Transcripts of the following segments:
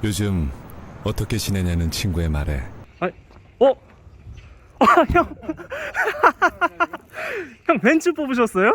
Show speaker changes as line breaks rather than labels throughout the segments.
요즘 어떻게 지내냐는 친구의 말에
아니, 어? 아, 형. 형 벤츠 뽑으셨어요?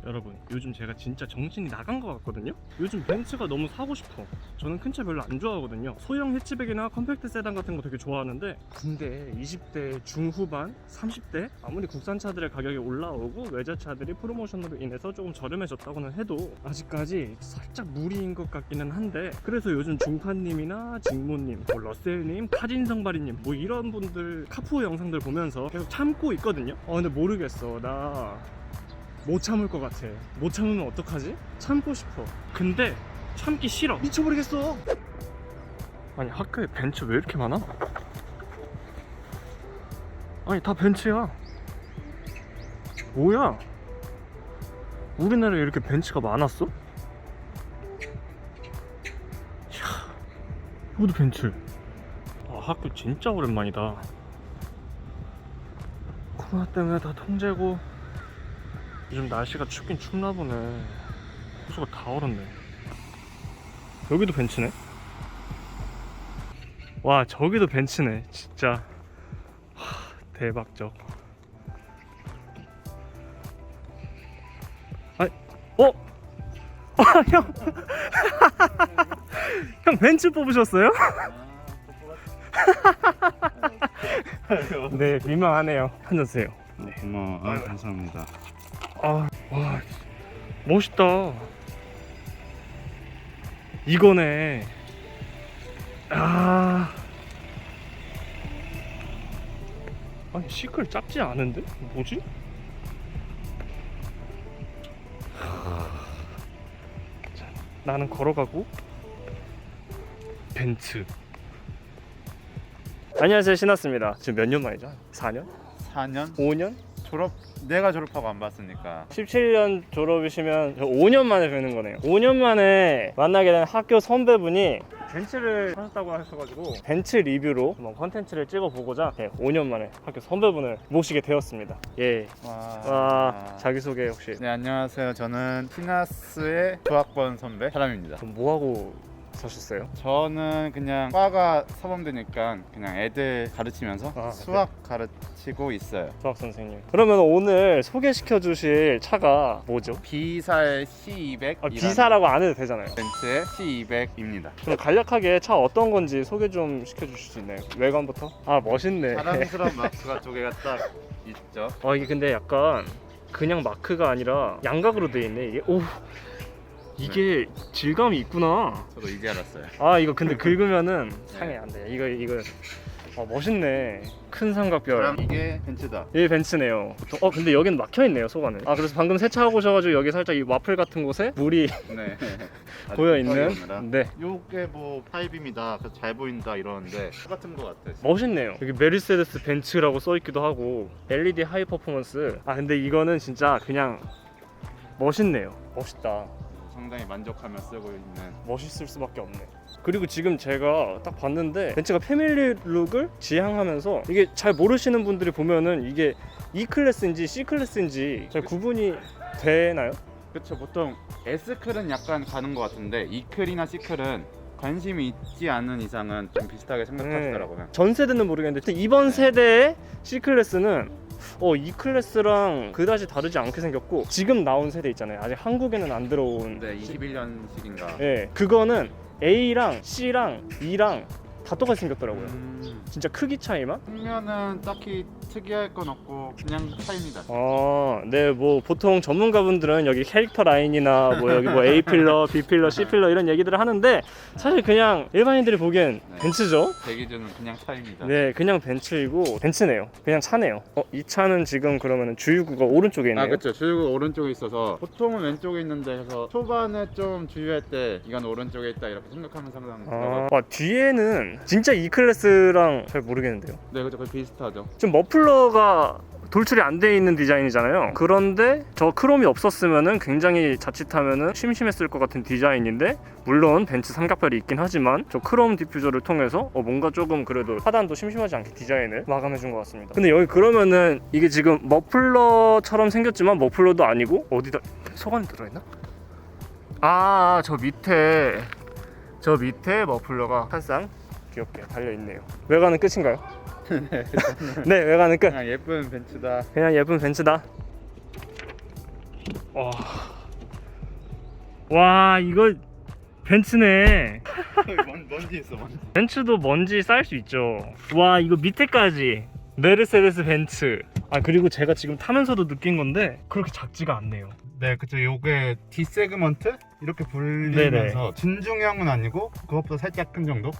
여러분, 요즘 제가 진짜 정신이 나간 것 같거든요? 요즘 벤츠가 너무 사고 싶어. 저는 큰 차 별로 안 좋아하거든요. 소형 해치백이나 컴팩트 세단 같은 거 되게 좋아하는데, 근데 20대 중후반, 30대 아무리 국산차들의 가격이 올라오고 외제차들이 프로모션으로 인해서 조금 저렴해졌다고는 해도 아직까지 살짝 무리인 것 같기는 한데, 그래서 요즘 중파님이나 직모님, 뭐 러셀님, 카진성바리님 뭐 이런 분들 카푸어 영상들 보면서 계속 참고 있거든요. 근데 모르겠어. 나 못 참을 것 같아. 못 참으면 어떡하지? 참고 싶어. 근데 참기 싫어. 미쳐버리겠어. 아니, 학교에 벤츠 왜 이렇게 많아? 아니, 다 벤츠야. 뭐야? 우리나라에 이렇게 벤츠가 많았어? 이야, 이것도 벤츠. 학교 진짜 오랜만이다. 코로나 때문에 다 통제고, 요즘 날씨가 춥긴 춥나 보네. 호수가 다 얼었네. 여기도 벤츠네. 와, 저기도 벤츠네. 진짜 대박적. 아니, 형. 형 벤츠 뽑으셨어요? 네, 민망하네요. 한잔 드세요. 네.
감사합니다.
와, 멋있다. 이거네. 아니, 시클 작지 않은데? 뭐지? 자, 나는 걸어가고 벤츠. 안녕하세요, 신났습니다. 지금 몇 년 만이죠? 4년?
4년?
5년?
내가 졸업하고 안 봤으니까
17년 졸업이시면 저 5년 만에 뵙는 거네요. 5년 만에 만나게 된 학교 선배분이 벤츠를 하셨다고 하셔가지고 벤츠 리뷰로 한번 컨텐츠를 찍어보고자 5년 만에 학교 선배분을 모시게 되었습니다. 예. 와, 자기소개 혹시.
네, 안녕하세요. 저는 티나스의 조학번 선배 사람입니다.
그럼 뭐하고 사셨어요?
저는 그냥 과가 사범대니까 그냥 애들 가르치면서 수학 가르치고 있어요.
수학 선생님. 그러면 오늘 소개시켜 주실 차가 뭐죠?
B사의 C200
B사라고 안 해도 되잖아요.
벤츠의 C200입니다.
그럼 간략하게 차 어떤 건지 소개 좀 시켜주실 수 있나요? 외관부터? 멋있네.
자랑스러운 마크가 두 개가 딱 있죠.
이게 근데 약간 그냥 마크가 아니라 양각으로 돼 있네 이게. 오, 이게 질감이 있구나.
저도 이제 알았어요.
이거 근데 긁으면은 상해 안 돼. 이거 멋있네. 큰 삼각별.
이게 벤츠다.
이게 벤츠네요. 근데 여기는 막혀 있네요, 소관은. 그래서 방금 세차하고 오셔가지고 여기 살짝 이 와플 같은 곳에 물이
네.
고여 있는. 네.
요게 뭐 타입입니다. 그래서 잘 보인다 이러는데 똑같은 것 같아.
멋있네요. 여기 메르세데스 벤츠라고 써 있기도 하고 LED 하이 퍼포먼스. 근데 이거는 진짜 그냥 멋있네요. 멋있다.
상당히 만족하며 쓰고 있는.
멋있을 수밖에 없네. 그리고 지금 제가 딱 봤는데 벤츠가 패밀리 룩을 지향하면서 이게 잘 모르시는 분들이 보면은 이게 E클래스인지 C클래스인지 잘 구분이 되나요?
그렇죠. 보통 S클은 약간 가는 것 같은데 E클이나 C클은 관심이 있지 않은 이상은 좀 비슷하게 생각하시더라고요.
전 세대는 모르겠는데 이번 세대의 C클래스는 E클래스랑 그다지 다르지 않게 생겼고, 지금 나온 세대 있잖아요. 아직 한국에는 안 들어온.
네, 21년식인가.
네, 그거는 A랑 C랑 E랑 다 똑같이 생겼더라고요. 진짜 크기 차이만?
측면은 딱히 특이할 건 없고 그냥 차입니다.
네, 뭐 보통 전문가분들은 여기 캐릭터 라인이나 뭐 여기 뭐 A 필러, B 필러, C 필러 이런 얘기들을 하는데 사실 그냥 일반인들이 보기엔 벤츠죠.
제 기준은 그냥 차입니다.
네, 그냥 벤츠이고 벤츠네요. 그냥 차네요. 이 차는 지금 그러면은 주유구가 오른쪽에 있네요.
그렇죠. 주유구 오른쪽에 있어서 보통은 왼쪽에 있는데 해서 초반에 좀 주유할 때 이건 오른쪽에 있다 이렇게 생각하면서 항상
뒤에는 진짜 E클래스랑 잘 모르겠는데요.
네, 그렇죠. 거의 비슷하죠.
좀 머플러가 돌출이 안 돼 있는 디자인이잖아요. 그런데 저 크롬이 없었으면은 굉장히 자칫하면은 심심했을 것 같은 디자인인데, 물론 벤츠 삼각별이 있긴 하지만 저 크롬 디퓨저를 통해서 뭔가 조금 그래도 하단도 심심하지 않게 디자인을 마감해 준 것 같습니다. 근데 여기 그러면은 이게 지금 머플러처럼 생겼지만 머플러도 아니고 어디다 소관이 들어있나? 아, 저 밑에 머플러가 한쌍 귀엽게 달려있네요. 외관은 끝인가요? 네, 외관은 끝.
그냥 예쁜 벤츠다.
그냥 예쁜 벤츠다. 와, 이거 벤츠네.
먼지 있어, 먼지.
벤츠도 먼지 쌓일 수 있죠. 와, 이거 밑에까지 메르세데스 벤츠. 아, 그리고 제가 지금 타면서도 느낀 건데 그렇게 작지가 않네요.
네, 그쵸. 요게 D 세그먼트 이렇게 불리면서 진중형은 아니고 그것보다 살짝 큰 정도.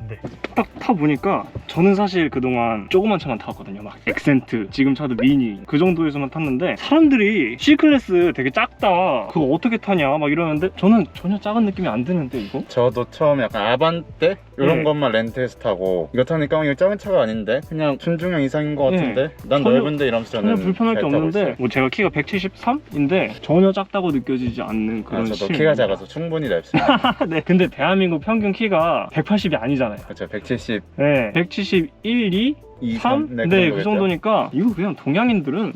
네. 딱 타보니까 저는 사실 그동안 조그만 차만 타왔거든요. 막 엑센트, 지금 차도 미니 그 정도에서만 탔는데 사람들이 C클래스 되게 작다, 그거 어떻게 타냐 막 이러는데 저는 전혀 작은 느낌이 안 드는데 이거?
저도 처음에 약간 아반떼 이런
네.
것만 렌트해서 타고 이거 타니까 이거 작은 차가 아닌데 그냥 준중형 이상인 것 같은데 난
전혀-
넓은데 이러면서
전혀
저는
불편할 게
잘 타고
없는데
있어요.
뭐 제가 키가 173인데 전혀 작다고 느껴지지 않는 그런
저도
실.
키가 작아서 충분히 넓습니다.
네. 근데 대한민국 평균 키가 180이 아니잖아요.
그렇죠. 170,
네. 171, 2,
2,
3?
3?
네, 그 정도니까 이거 그냥 동양인들은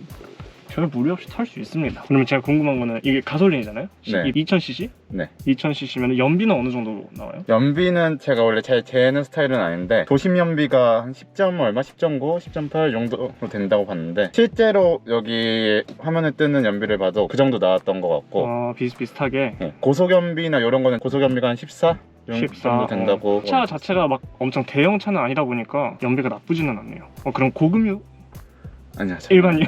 별 무리 없이 탈 수 있습니다. 그러면 제가 궁금한 거는 이게 가솔린이잖아요?
네.
2000cc?
네.
2000cc면 연비는 어느 정도 나와요?
연비는 제가 원래 잘 재는 스타일은 아닌데 도심 연비가 한 10점 얼마? 10.9, 10.8 정도로 된다고 봤는데 실제로 여기 화면에 뜨는 연비를 봐도 그 정도 나왔던 것 같고
비슷비슷하게
네. 고속 연비나 이런 거는 고속 연비가 한 14?
14
정도 된다고.
차 자체가 막 엄청 대형 차는 아니다 보니까 연비가 나쁘지는 않네요. 그럼 고급류?
아니요.
일반류?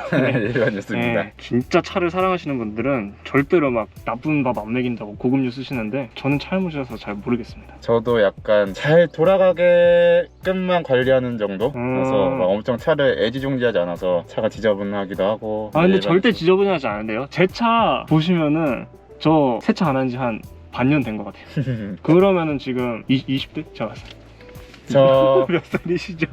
일반이었습니다.
네, 진짜 차를 사랑하시는 분들은 절대로 막 나쁜 밥 안 먹인다고 고급류 쓰시는데 저는 차를 못 써서 잘 모르겠습니다.
저도 약간 잘 돌아가게끔만 관리하는 정도? 그래서 막 엄청 차를 애지중지하지 않아서 차가 지저분하기도 하고.
근데 절대 지저분하지 않은데요. 제 차 보시면은 저 세차 안 한 지 한 반년 된 것 같아요. 그러면은 지금 20대? 제가 봤어요.
저
몇 살이시죠?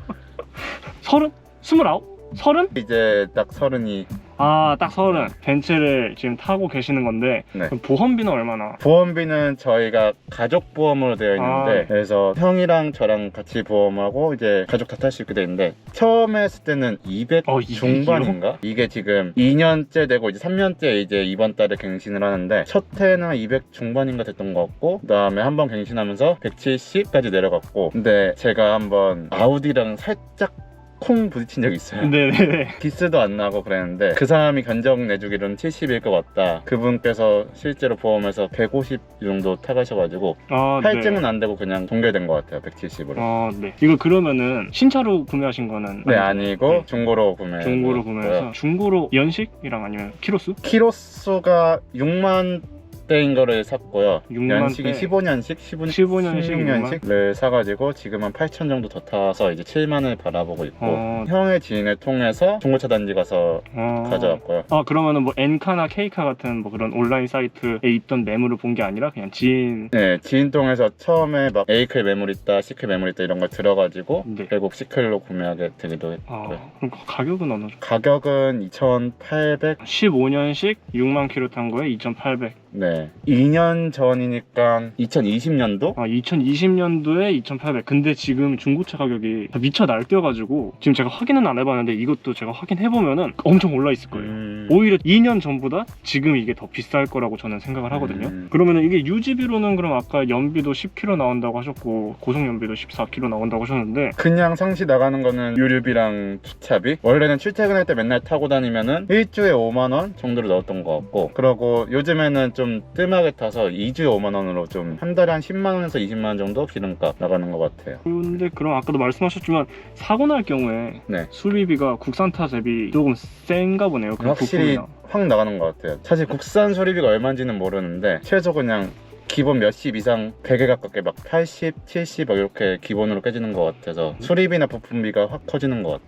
30? 29? 30?
이제 딱 30이.
딱 30. 벤츠를 지금 타고 계시는 건데
네.
그럼 보험비는 얼마나?
보험비는 저희가 가족 보험으로 되어 있는데 그래서 형이랑 저랑 같이 보험하고 이제 가족 다 탈 수 있게 되어 있는데 처음에 했을 때는 200 중반인가? 이게 지금 2년째 되고 이제 3년째 이제 이번 달에 갱신을 하는데 첫 해는 200 중반인가 됐던 것 같고 그 다음에 한번 갱신하면서 170까지 내려갔고 근데 제가 한번 아우디랑 살짝 콩 부딪힌 적이 있어요.
네네네.
기스도 안 나고 그랬는데 그 사람이 견적 내주기로는 70일 것 같다. 그분께서 실제로 보험에서 150 정도 타가셔가지고 할증은 안 되고 그냥 동결된 것 같아요. 170으로.
네. 이거 그러면은 신차로 구매하신 거는?
네, 아니고
네.
중고로 구매.
중고로 구매해서 중고로 연식이랑 아니면 키로수?
키로수가 6만 대인 거를 샀고요.
6만
연식이
대.
15년식, 16년식을 사가지고 지금 한 8천 정도 더 타서 이제 7만을 바라보고 있고 형의 지인을 통해서 중고차 단지 가서 가져왔고요.
그러면은 뭐 엔카나 케이카 같은 뭐 그런 온라인 사이트에 있던 매물을 본 게 아니라 그냥 지인?
네, 지인 통해서 처음에 막 A클 매물 있다, C클 매물 있다 이런 걸 들어가지고
네.
결국 C클로 구매하게 되기도 했고요.
그럼 가격은 어느 정도?
가격은 2,800.
15년식 6만 킬로 탄 거에 2,800.
네, 2년 전이니까 2020년도?
2020년도에 2,800. 근데 지금 중고차 가격이 미쳐 날뛰어가지고 지금 제가 확인은 안 해봤는데 이것도 제가 확인해보면은 엄청 올라 있을 거예요. 오히려 2년 전보다 지금 이게 더 비쌀 거라고 저는 생각을 하거든요. 그러면은 이게 유지비로는 그럼 아까 연비도 10km 나온다고 하셨고 고속 연비도 14km 나온다고 하셨는데
그냥 상시 나가는 거는 유류비랑 주차비? 원래는 출퇴근할 때 맨날 타고 다니면은 일주에 5만 원 정도로 넣었던 것 같고 그러고 요즘에는 좀 뜸하게 타서 2주에 5만 원으로 좀 한 달에 한 10만 원에서 20만 원 정도 기름값 나가는 것 같아요.
근데 그럼 아까도 말씀하셨지만 사고 날 경우에
네.
수리비가 국산타 대비 조금 센가 보네요. 그
확실히
부품이나.
확 나가는 것 같아요. 사실 국산 수리비가 얼마인지는 모르는데 최소 그냥 기본 몇십 이상 100에 가깝게 막 80, 70 이렇게 기본으로 깨지는 것 같아서 수리비나 부품비가 확 커지는 것 같아요.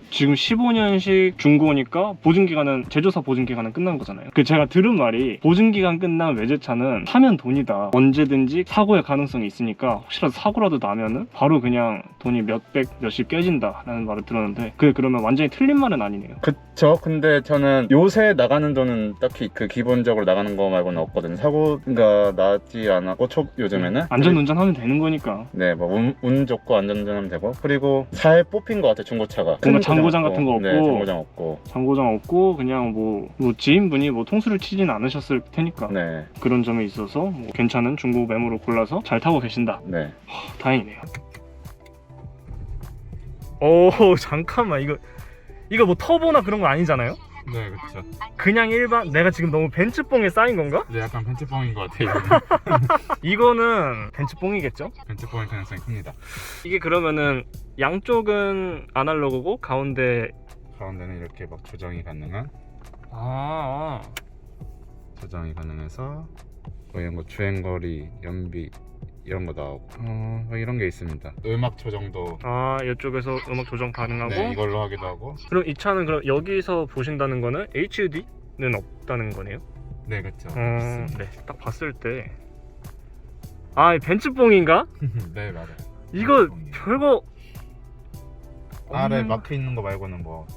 지금 15년식 중고니까 보증기간은 제조사 보증기간은 끝난 거잖아요. 제가 들은 말이 보증기간 끝난 외제차는 사면 돈이다. 언제든지 사고의 가능성이 있으니까 혹시라도 사고라도 나면은 바로 그냥 돈이 몇백 몇십 깨진다라는 말을 들었는데 그러면 완전히 틀린 말은 아니네요.
그쵸. 근데 저는 요새 나가는 돈은 딱히 그 기본적으로 나가는 거 말고는 없거든요. 사고가 나지 않았고 요즘에는
안전운전하면 되는 거니까.
네, 뭐 운 좋고 안전운전하면 되고 그리고 잘 뽑힌 것 같아요. 중고차가. 근데
뭐 장고장 같은 거 없고.
네, 장고장 없고.
장고장 없고 그냥 뭐 지인분이 뭐 통수를 치진 않으셨을 테니까
네,
그런 점에 있어서 뭐 괜찮은 중고 매물을 골라서 잘 타고 계신다.
네.
다행이네요. 오 잠깐만 이거 뭐 터보나 그런 거 아니잖아요?
네, 그렇죠.
그냥 일반 내가 지금 너무 벤츠뽕에 쌓인 건가?
네, 약간 벤츠뽕인 것 같아요.
이거는 벤츠뽕이겠죠?
벤츠뽕일 가능성이 큽니다.
이게 그러면은 양쪽은 아날로그고 가운데
가운데는 이렇게 막 조정이 가능한 조정이 가능해서 뭐 이런 거 주행거리, 연비 이런 거 나오고 뭐 이런 게 있습니다. 음악 조정도
이쪽에서 음악 조정 가능하고.
네, 이걸로 하기도 하고.
그럼 이 차는 그럼 여기서 보신다는 거는 HUD는 없다는 거네요?
네, 그렇죠.
네, 딱 봤을 때 벤츠뽕인가?
네, 맞아요.
이거
벤츠뽕이에요.
별거
아래 마크 있는 거 말고는 뭐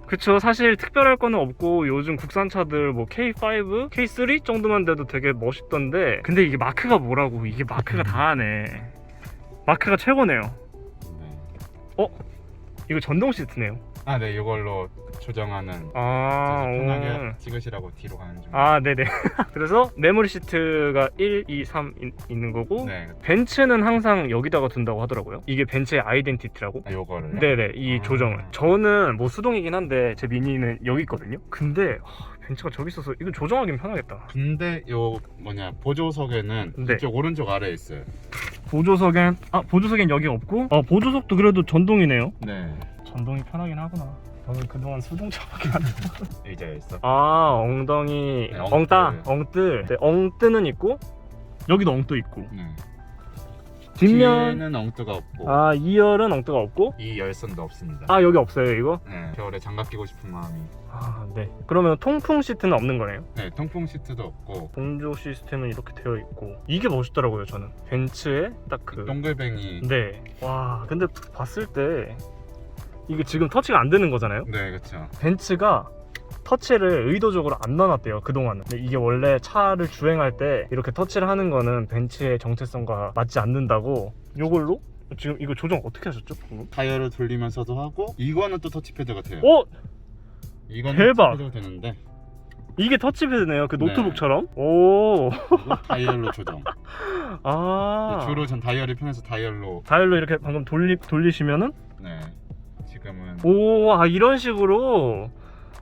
그쵸, 사실 특별할 거는 없고 요즘 국산차들 뭐 K5, K3 정도만 돼도 되게 멋있던데 근데 이게 마크가 뭐라고 이게 마크가 다 하네. 마크가 최고네요.
네.
이거 전동 시트네요.
네, 이걸로 조정하는
오.
편하게 찍으시라고 뒤로 가는 중.
네네. 그래서 메모리 시트가 1, 2, 3 있는 거고
네,
벤츠는 항상 여기다가 둔다고 하더라고요. 이게 벤츠의 아이덴티티라고.
요거를.
네네, 이 조정을. 저는 뭐 수동이긴 한데 제 미니는 여기 있거든요. 근데 벤츠가 저기 있어서 이거 조정하기는 편하겠다.
근데 요 보조석에는
네.
이쪽 오른쪽 아래에 있어요.
보조석엔 여기 없고 보조석도 그래도 전동이네요.
네.
전동이 편하긴 하구나. 저는 그동안 수동차밖에 안 했어.
의자에 있어.
엉덩이
네,
엉뜰. 네, 엉뜨는 있고 여기도 엉뜨 있고
네.
뒷면
뒤에는 엉뜨가 없고
2열은 엉뜨가 없고
이 열선도 없습니다.
여기 없어요 이거?
네. 겨울에 장갑 끼고 싶은 마음이.
네. 그러면 통풍 시트는 없는 거네요?
네, 통풍 시트도 없고
공조 시스템은 이렇게 되어 있고 이게 멋있더라고요 저는. 벤츠의 딱
동글뱅이.
네. 와 근데 봤을 때 이게 지금 터치가 안 되는 거잖아요?
네, 그렇죠.
벤츠가 터치를 의도적으로 안 넣어놨대요 그동안은. 근데 이게 원래 차를 주행할 때 이렇게 터치를 하는 거는 벤츠의 정체성과 맞지 않는다고. 요걸로 지금 이거 조정 어떻게 하셨죠? 방금?
타이어를 돌리면서도 하고 이거는 또 터치패드가 돼요. 이거는
대박!
터치패드가 되는데
이게 터치패드네요 그
네.
노트북처럼? 오.
이거 다이얼로 조정. 주로 전 다이얼이 편해서 다이얼로.
다이얼로 이렇게 방금 돌리시면은
네. 지금은
이런 식으로.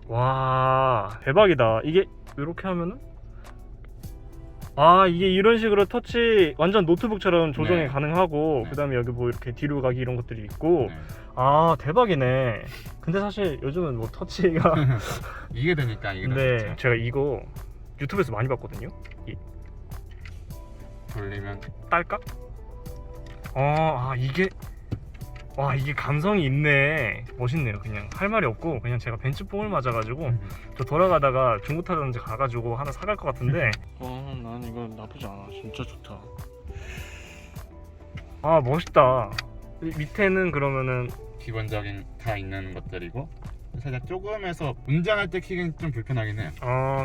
와 대박이다. 이게 이렇게 하면은 이게 이런 식으로 터치 완전 노트북처럼 조정이
네.
가능하고
네.
그 다음에 여기 뭐 이렇게 뒤로 가기 이런 것들이 있고.
네.
대박이네. 근데 사실 요즘은 뭐 터치가
이게 되니까 이게 더
네,
좋죠.
제가 이거 유튜브에서 많이 봤거든요.
돌리면
딸깍? 이게 감성이 있네. 멋있네요. 그냥 할 말이 없고 그냥 제가 벤츠뽕을 맞아가지고 저 돌아가다가 중고타전지 가가지고 하나 사갈 것 같은데 난 이거 나쁘지 않아. 진짜 좋다. 멋있다. 밑에는 그러면은
기본적인 다 있는 것들이고 살짝 조금해서 운전할 때 키기는 좀 불편하긴 해요.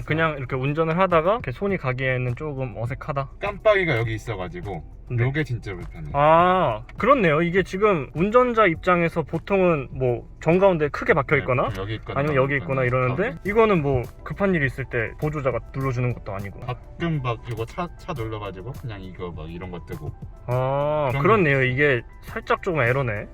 그냥 이렇게 운전을 하다가 이렇게 손이 가기에는 조금 어색하다.
깜빡이가 여기 있어가지고
네.
요게 진짜 불편해요.
그렇네요. 이게 지금 운전자 입장에서 보통은 뭐 정가운데 크게 박혀 있거나
네, 여기 있거나
아니면 여기 있거나 이러는데 이거는 뭐 급한 일이 있을 때 보조자가 눌러주는 것도 아니고.
가끔 막 이거 차 눌러가지고 그냥 이거 막 이런 거 뜨고.
그렇네요. 이게 살짝 조금 에러네.
네.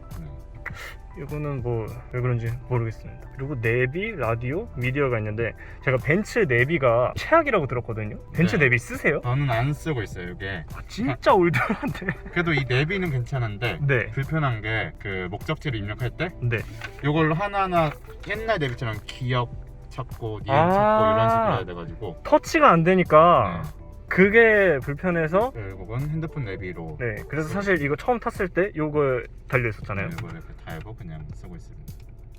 이거는 뭐 왜 그런지 모르겠습니다. 그리고 내비, 라디오, 미디어가 있는데 제가 벤츠 내비가 최악이라고 들었거든요. 벤츠
네.
내비 쓰세요?
저는 안 쓰고 있어요. 이게
진짜 올드한데.
그래도 이 내비는 괜찮은데
네.
불편한 게 그 목적지를 입력할 때
네.
이걸로 하나하나 옛날 내비처럼 기억 찾고 니은 찾고 이런 식으로 해야 돼가지고
터치가 안 되니까
네.
그게 불편해서.
결국은 핸드폰 내비로.
네. 그래서 사실 이거 처음 탔을 때 요거 달려 있었잖아요.
이거를 이렇게 달고 그냥 쓰고 있습니다.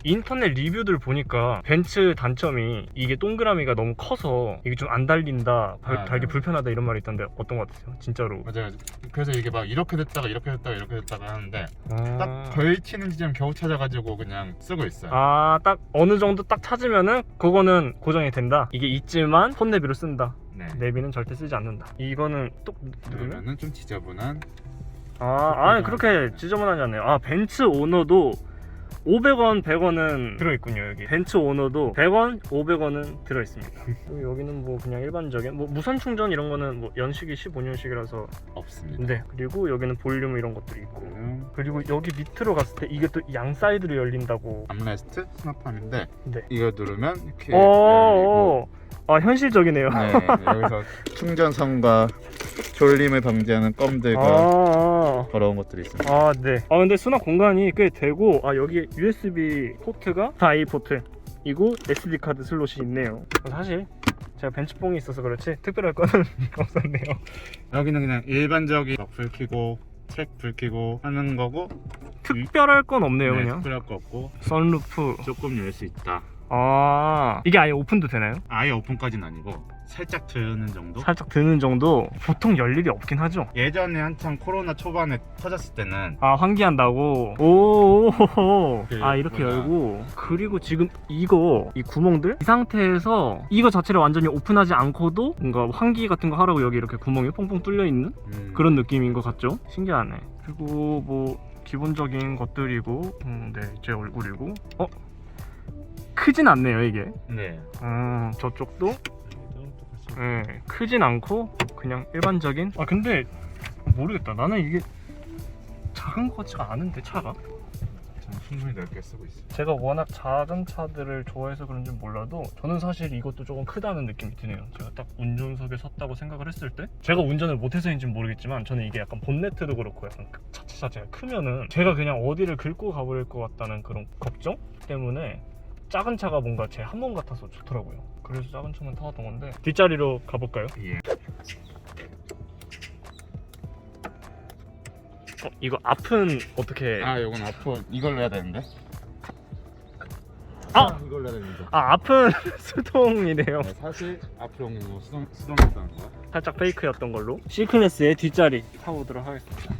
인터넷 리뷰들 보니까 벤츠 단점이 이게 동그라미가 너무 커서 이게 좀 안 달린다, 달기
네.
불편하다 이런 말이 있던데 어떤 것 같으세요? 진짜로?
맞아요. 그래서 이게 막 이렇게 됐다가 이렇게 됐다가 이렇게 됐다가 하는데
아.
딱 걸치는 지점 겨우 찾아가지고 그냥 쓰고 있어요.
딱 어느 정도 딱 찾으면은 그거는 고정이 된다. 이게 있지만 폰 내비로 쓴다.
네.
내비는 절대 쓰지 않는다. 이거는 뚝 누르면
그러면은 좀 지저분한.
그렇게 지저분하지 않네요. 벤츠 오너도 500원, 100원은 들어있군요. 여기 벤츠 오너도 100원, 500원은 들어있습니다. 그리고 여기는 뭐 그냥 일반적인 뭐 무선 충전 이런 거는 뭐 연식이 15년식이라서
없습니다.
네. 그리고 여기는 볼륨 이런 것들이 있고 그리고 여기 밑으로 갔을 때 이게 또 양 사이드로 열린다고.
암레스트 스마트팜인데
네.
이거 누르면 이렇게
어.
열리고
아 현실적이네요.
네, 여기서 충전선과 졸림을 방지하는 껌들과
아.
더러운 것들이 있습니다.
아, 네. 아, 근데 수납 공간이 꽤 되고, 아, 여기 USB 포트가 다 A 포트이고 SD 카드 슬롯이 있네요. 사실 제가 벤츠뽕이 있어서 그렇지 특별할 거는 없었네요.
여기는 그냥 일반적인 불 켜고 트랙 불 켜고 하는 거고
특별할 건 없네요, 그냥.
특별할 거 없고
선루프.
조금 열 수 있다.
아, 이게 아예 오픈도 되나요?
아예 오픈까지는 아니고 살짝 드는 정도?
살짝 드는 정도. 보통 열 일이 없긴 하죠.
예전에 한참 코로나 초반에 터졌을 때는
아, 환기한다고. 오, 아, 이렇게
뭐냐.
열고. 그리고 지금 이거 이 구멍들 이 상태에서 이거 자체를 완전히 오픈하지 않고도 뭔가 환기 같은 거 하라고 여기 이렇게 구멍이 퐁퐁 뚫려 있는 그런 느낌인 것 같죠? 신기하네. 그리고 뭐 기본적인 것들이고, 네, 제 얼굴이고. 크진 않네요 이게.
네.
저쪽도 네, 크진 않고 그냥 일반적인. 아 근데 모르겠다. 나는 이게 작은 것 같지가 않은데 차가.
저는 충분히 넓게 쓰고 있어요.
제가 워낙 작은 차들을 좋아해서 그런지 몰라도 저는 사실 이것도 조금 크다는 느낌이 드네요. 제가 딱 운전석에 섰다고 생각을 했을 때 제가 운전을 못해서인지는 모르겠지만 저는 이게 약간 본네트도 그렇고 약간 차 자체가 크면은 제가 그냥 어디를 긁고 가버릴 것 같다는 그런 걱정 때문에 작은 차가 뭔가 제 한 몸 같아서 좋더라고요. 그래서 작은 차만 타왔던 건데 뒷자리로 가볼까요?
예.
이거 앞은 어떻게?
아, 요건 앞으로 이걸로 해야 되는데. 이걸로 해야 되는데.
앞은 수동이네요.
네, 사실 앞으로 오는 거 수동이었다는 거.
살짝 페이크였던 걸로. C클래스의 뒷자리 타보도록 하겠습니다.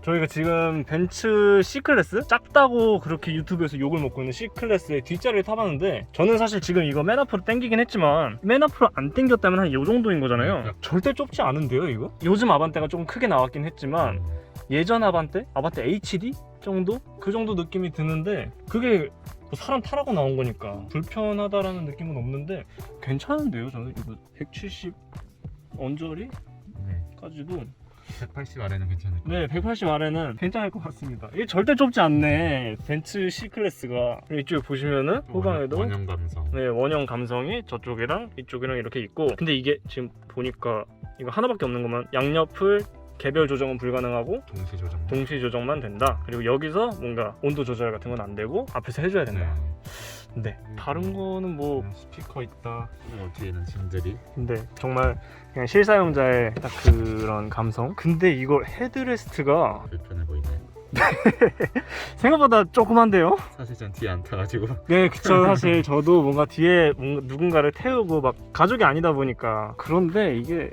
저희가 지금 벤츠 C클래스? 작다고 그렇게 유튜브에서 욕을 먹고 있는 C클래스의 뒷자리를 타봤는데 저는 사실 지금 이거 맨 앞으로 당기긴 했지만 맨 앞으로 안 당겼다면 한 이 정도인 거잖아요.
네.
절대 좁지 않은데요 이거? 요즘 아반떼가 조금 크게 나왔긴 했지만 예전 아반떼 HD 정도? 그 정도 느낌이 드는데 그게 뭐 사람 타라고 나온 거니까 불편하다라는 느낌은 없는데 괜찮은데요 저는 이거 170 언저리까지도
네. 180 아래는 괜찮을 것
네, 180 아래는 괜찮을 것 같습니다. 이게 절대 좁지 않네. 벤츠 C클래스가. 이쪽에 보시면은
같아요.
후방에도
원형 감성.
네, 원형 감성이 저쪽이랑 이쪽이랑 이렇게 있고 근데 이게 지금 보니까 이거 하나밖에 없는 것만 양옆을 개별 조정은 불가능하고
동시 조정.
동시 조정만 된다. 그리고 여기서 뭔가 온도 조절 같은 건 안 되고 앞에서 해줘야 된다. 네. 다른 거는 뭐
스피커 있다. 뒤에는 짐들이.
근데 정말 그냥 실사용자의 딱 그런 감성. 근데 이거 헤드레스트가
불편해 보이네.
생각보다 조그만데요?
사실 전 뒤에 안 타가지고.
네, 그쵸. 사실 저도 뭔가 뒤에 뭔가 누군가를 태우고 막 가족이 아니다 보니까. 그런데 이게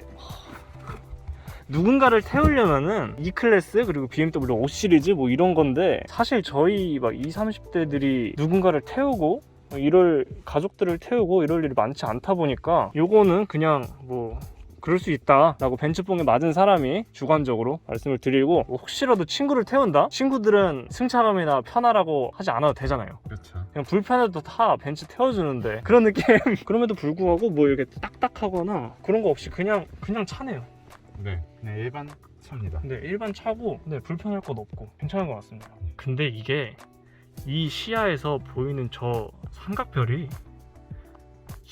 누군가를 태우려면은 E클래스 그리고 BMW 5 시리즈 뭐 이런 건데 사실 저희 막 20, 30대들이 누군가를 태우고 이럴 가족들을 태우고 이럴 일이 많지 않다 보니까 요거는 그냥 뭐 그럴 수 있다 라고 벤츠뽕에 맞은 사람이 주관적으로 말씀을 드리고 뭐 혹시라도 친구를 태운다? 친구들은 승차감이나 편하라고 하지 않아도 되잖아요.
그렇죠.
그냥 불편해도 다 벤츠 태워주는데 그런 느낌. 그럼에도 불구하고 뭐 이렇게 딱딱하거나 그런 거 없이 그냥 차네요.
네. 네, 일반 차입니다.
근데 일반 차고 근데 불편할 것 없고 괜찮은 것 같습니다. 근데 이게 이 시야에서 보이는 저 삼각별이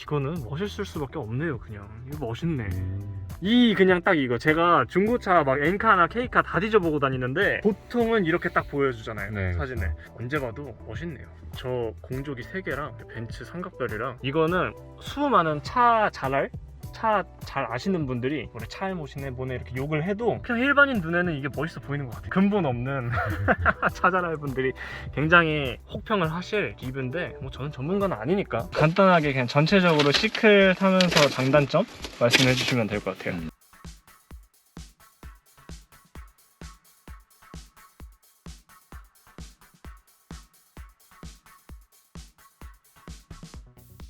이거는 멋있을 수밖에 없네요. 그냥 이거 멋있네. 이 그냥 딱 이거 제가 중고차 막 N카나 K카 다 뒤져보고 다니는데 보통은 이렇게 딱 보여주잖아요.
네,
사진에
그렇죠.
언제 봐도 멋있네요. 저 공조기 3개랑 벤츠 삼각별이랑 이거는 수많은 차 잘알 차 잘 아시는 분들이 우리 차에 모시네 뭐네 이렇게 욕을 해도 그냥 일반인 눈에는 이게 멋있어 보이는 것 같아요. 근본 없는 차 잘할 분들이 굉장히 혹평을 하실 리뷰인데 뭐 저는 전문가는 아니니까 간단하게 그냥 전체적으로 C클 타면서 장단점 말씀해 주시면 될 것 같아요.